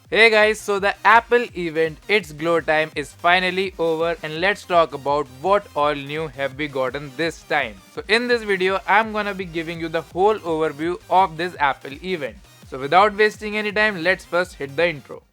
Hey guys, so the Apple event, its Glowtime is finally over and let's talk about what all new have we gotten this time. So in this video, I'm gonna be giving you the whole overview of this Apple event. So without wasting any time, let's first hit the intro.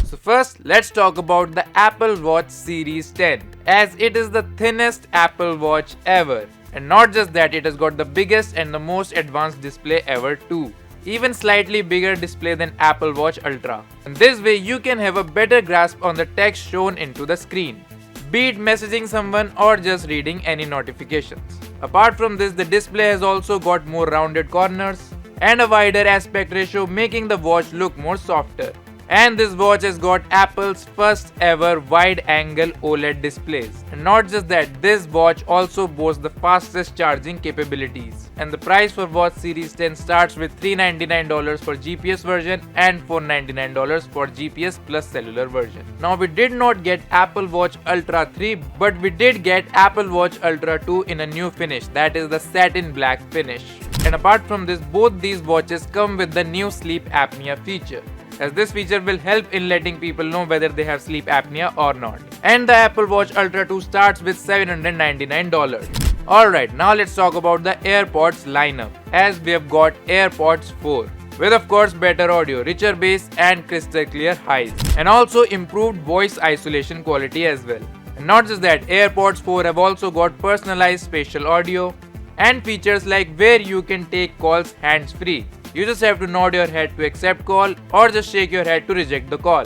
So first, let's talk about the Apple Watch Series 10, as it is the thinnest Apple Watch ever. And not just that, it has got the biggest and the most advanced display ever too. Even slightly bigger display than Apple Watch Ultra. And this way you can have a better grasp on the text shown into the screen, be it messaging someone or just reading any notifications. Apart from this, the display has also got more rounded corners and a wider aspect ratio, making the watch look more softer. And this watch has got Apple's first ever wide angle OLED displays. And not just that, this watch also boasts the fastest charging capabilities. And the price for Watch Series 10 starts with $399 for GPS version and $499 for GPS plus cellular version. Now we did not get Apple Watch Ultra 3, but we did get Apple Watch Ultra 2 in a new finish, that is the satin black finish. And apart from this, both these watches come with the new sleep apnea feature, as this feature will help in letting people know whether they have sleep apnea or not. And the Apple Watch Ultra 2 starts with $799. Alright, now let's talk about the AirPods lineup, as we have got AirPods 4 with of course better audio, richer bass and crystal clear highs, and also improved voice isolation quality as well. And not just that, AirPods 4 have also got personalized spatial audio and features like where you can take calls hands-free. You just have to nod your head to accept call or just shake your head to reject the call.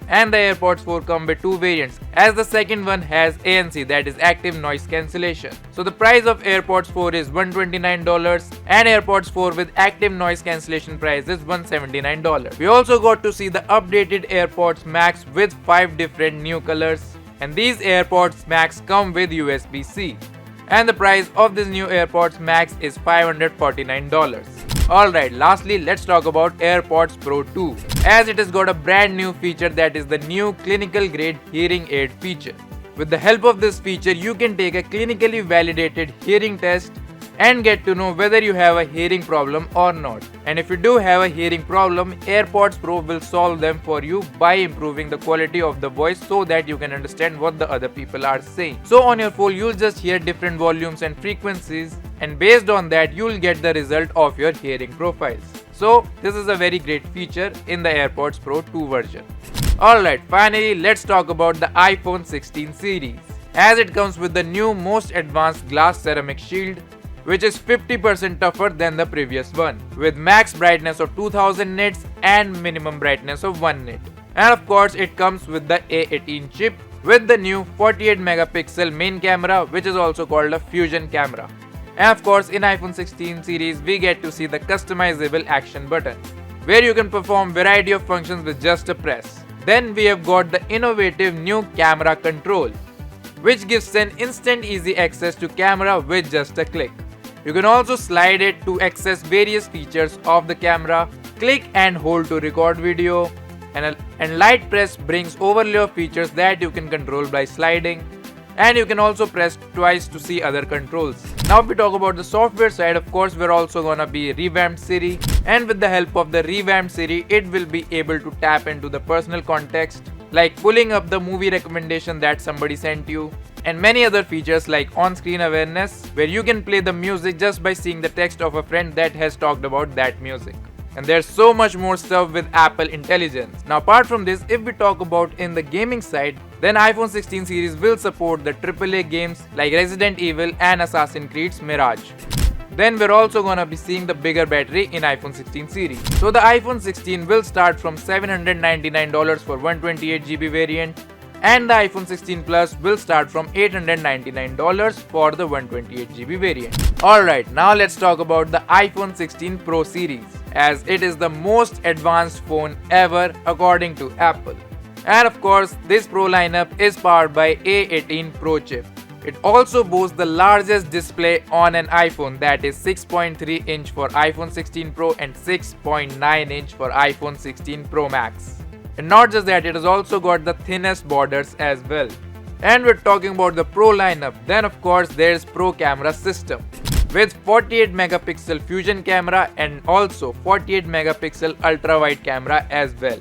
And the AirPods 4 come with two variants, as the second one has ANC, that is active noise cancellation. So the price of AirPods 4 is $129 and AirPods 4 with active noise cancellation price is $179. We also got to see the updated AirPods Max with 5 different new colors, and these AirPods Max come with USB-C. And the price of this new AirPods Max is $549. Alright, lastly let's talk about AirPods Pro 2, as it has got a brand new feature, that is the new clinical grade hearing aid feature. With the help of this feature, you can take a clinically validated hearing test and get to know whether you have a hearing problem or not. And if you do have a hearing problem, AirPods Pro will solve them for you by improving the quality of the voice so that you can understand what the other people are saying. So on your phone, you'll just hear different volumes and frequencies, and based on that, you'll get the result of your hearing profiles. So this is a very great feature in the AirPods Pro 2 version. Alright, finally let's talk about the iPhone 16 series, as it comes with the new most advanced glass ceramic shield, which is 50% tougher than the previous one, with max brightness of 2000 nits and minimum brightness of 1 nit. And of course it comes with the A18 chip with the new 48 megapixel main camera, which is also called a fusion camera. And of course in iPhone 16 series we get to see the customizable action button, where you can perform variety of functions with just a press. Then we have got the innovative new camera control, which gives an instant easy access to camera with just a click. You can also slide it to access various features of the camera, click and hold to record video, and light press brings overlay of features that you can control by sliding, and you can also press twice to see other controls. Now if we talk about the software side, of course we're also gonna be revamped Siri, and with the help of the revamped Siri, it will be able to tap into the personal context, like pulling up the movie recommendation that somebody sent you, and many other features like on-screen awareness, where you can play the music just by seeing the text of a friend that has talked about that music. And there's so much more stuff with Apple Intelligence. Now apart from this, if we talk about in the gaming side, then iPhone 16 series will support the AAA games like Resident Evil and Assassin's Creed Mirage. Then we're also gonna be seeing the bigger battery in iPhone 16 series. So the iPhone 16 will start from $799 for 128GB variant, and the iPhone 16 Plus will start from $899 for the 128GB variant. Alright, now let's talk about the iPhone 16 Pro series, as it is the most advanced phone ever according to Apple. And of course, this Pro lineup is powered by A18 Pro chip. It also boasts the largest display on an iPhone, that is 6.3 inch for iPhone 16 Pro and 6.9 inch for iPhone 16 Pro Max. And not just that, it has also got the thinnest borders as well. And we're talking about the Pro lineup, then of course there's Pro camera system. with 48 megapixel fusion camera and also 48 megapixel ultra wide camera as well,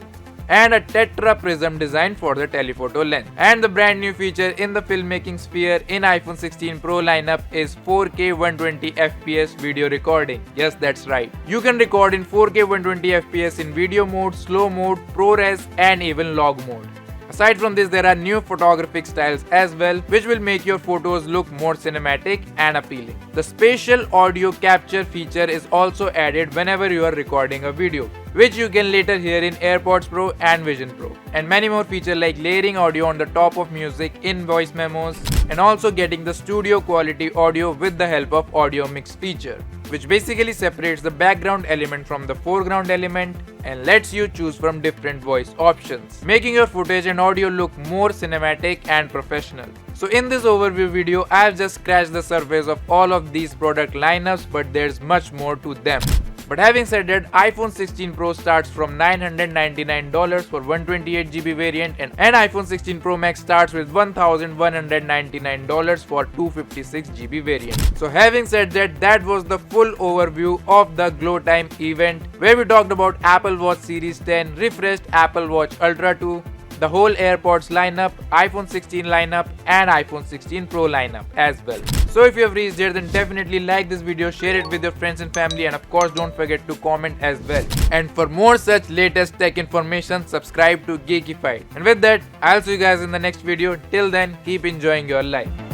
and a tetra prism design for the telephoto lens. And the brand new feature in the filmmaking sphere in iPhone 16 Pro lineup is 4K 120 FPS video recording. Yes, that's right. You can record in 4K 120 FPS in video mode, slow mode, ProRes and even log mode. Aside from this, there are new photographic styles as well, which will make your photos look more cinematic and appealing. The spatial audio capture feature is also added whenever you are recording a video, which you can later hear in AirPods Pro and Vision Pro. And many more features like layering audio on the top of music in voice memos, and also getting the studio quality audio with the help of audio mix feature, which basically separates the background element from the foreground element and lets you choose from different voice options, making your footage and audio look more cinematic and professional. So in this overview video, I have just scratched the surface of all of these product lineups, but there's much more to them. But having said that, iPhone 16 Pro starts from $999 for 128GB variant and iPhone 16 Pro Max starts with $1,199 for 256GB variant. So having said that, that was the full overview of the Glowtime event, where we talked about Apple Watch Series 10, refreshed Apple Watch Ultra 2, the whole AirPods lineup, iPhone 16 lineup and iPhone 16 Pro lineup as well. So if you have reached here, then definitely like this video, share it with your friends and family, and of course don't forget to comment as well. And for more such latest tech information, subscribe to Geekified. And with that, I'll see you guys in the next video. Till then, keep enjoying your life.